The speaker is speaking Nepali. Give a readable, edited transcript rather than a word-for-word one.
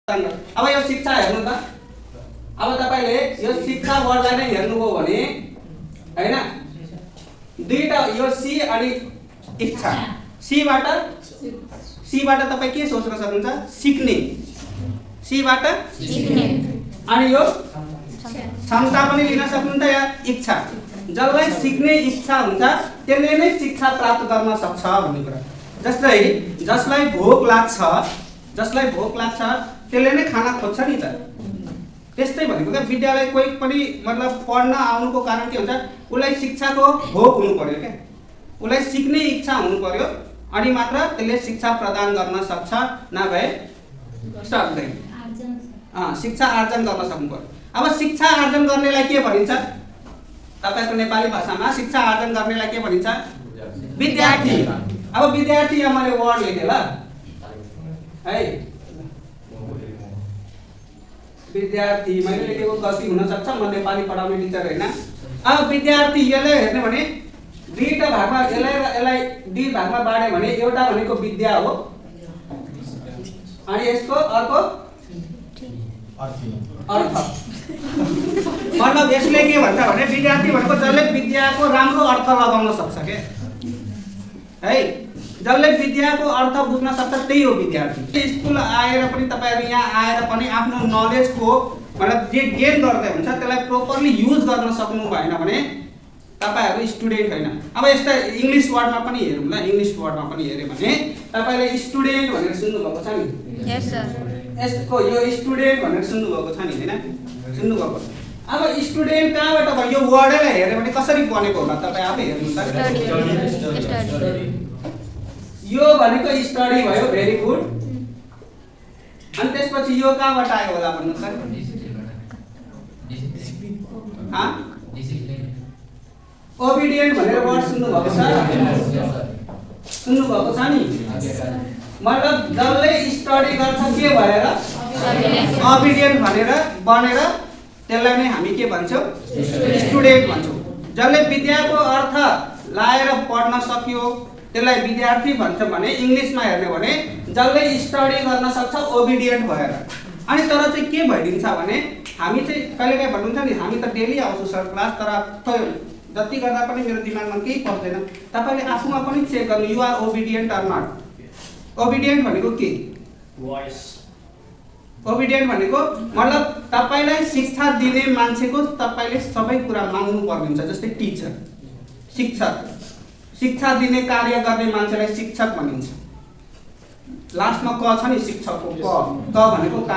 अब यो शिक्षा हेर्नु त। अब तपाईले यो शिक्षा वर्डलाई नै हेर्नुभयो भने हैन दुईटा यो सी अनि इच्छा सीबाट तपाई के सोच्न सक्नुहुन्छ सिक्ने सीबाट सिक्ने अनि यो क्षमता पनि लिन सक्नुहुन्छ या इच्छा जसलाई सिक्ने इच्छा हुन्छ त्यसले नै शिक्षा प्राप्त गर्न सक्छ भन्ने कुरा। जस्तै जसलाई भोक लाग्छ त्यसले नै खाना खोज्छ नि त। त्यस्तै भनेको क्या विद्यालय कोही पनि मतलब पढ्न आउनुको कारण के हुन्छ उलाई शिक्षाको भोक हुनु पर्यो क्या उलाई सिक्ने इच्छा हुनु पर्यो अनि मात्र त्यसले शिक्षा प्रदान गर्न सक्छ नभए सक्दैन। शिक्षा आर्जन गर्न सक्नु पर्यो। अब शिक्षा आर्जन गर्नेलाई के भनिन्छ तपाईको नेपाली भाषामा शिक्षा आर्जन गर्नेलाई के भनिन्छ विद्यार्थी। अब विद्यार्थी यहाँ मैले वर्ड लेखे ल है विद्यार्थी मैले लेखेको गल्ती हुन सक्छ म नेपाली पढाउने टिचर हैन। अब विद्यार्थी यसले हेर्ने भने दुईटा भागमा यसलाई दुई भागमा बाड्यो भने एउटा भनेको विद्या हो अनि यसको अर्को अर्थ मतलब यसले के भन्छ भने विद्यार्थी भनेको जसले विद्याको राम्रो अर्थ लगाउन सक्छ के है जसले विद्याको अर्थ बुझ्न सक्छ त्यही हो विद्यार्थी। स्कुल आएर पनि तपाईहरु यहाँ आएर पनि आफ्नो नलेजको मतलब जे गेन गर्दै हुन्छ त्यसलाई प्रोपरली युज गर्न सक्नु भएन भने तपाईहरु स्टुडेन्ट हैन। अब यस्ता इंग्लिश वर्डमा पनि हेरौँ ल इंग्लिश वर्डमा पनि हेरे भने तपाईले स्टुडेन्ट भनेर सुन्नु भएको छ नि। यस सर यसको यो स्टुडेन्ट भनेर सुन्नु भएको छ नि हैन सुन्नु भएको। अब स्टुडेन्ट कहाँबाट भयो यो वर्डलाई हेरे भने कसरी बनेको होला तपाई आफै हेर्नु त। यो भनेको स्टडी भयो भेरी गुड अनि त्यसपछि यो कहाँबाट आयो होला भन्नु त ओबिडिएन्ट भनेर वर्ड सुन्नु भएको छ नि। मतलब जसले स्टडी गर्छ के भएर ओबिडिएन्ट भनेर बनेर त्यसलाई नै हामी के भन्छौं स्टुडेन्ट भन्छौं। जसले विद्याको अर्थ लाएर पढ्न सक्यो त्यसलाई विद्यार्थी भन्छ भने इंग्लिशमा हेर्ने भने जसले स्टडी गर्न सक्छ ओबिडिएन्ट भएर। अनि तर चाहिँ के भइदिन्छ भने हामी चाहिँ कहिलेकाहीँ भन्नुहुन्छ नि हामी त डेली आउँछौँ सर क्लास तर जति गर्दा पनि मेरो दिमागमा केही पर्दैन। तपाईले आफूमा पनि चेक गर्नु यु आर ओबिडिएन्ट अर नट। ओबिडिएन्ट भनेको के वॉइस ओबिडिएन्ट भनेको मतलब तपाईलाई शिक्षा दिने मान्छेको तपाईले सबै कुरा मान्नु पर्ने हुन्छ। जस्तै टिचर शिक्षक शिक्षा दिने कार्य गर्ने मान्छेलाई शिक्षक भनिन्छ। लास्टमा क छ नि शिक्षकको क भनेको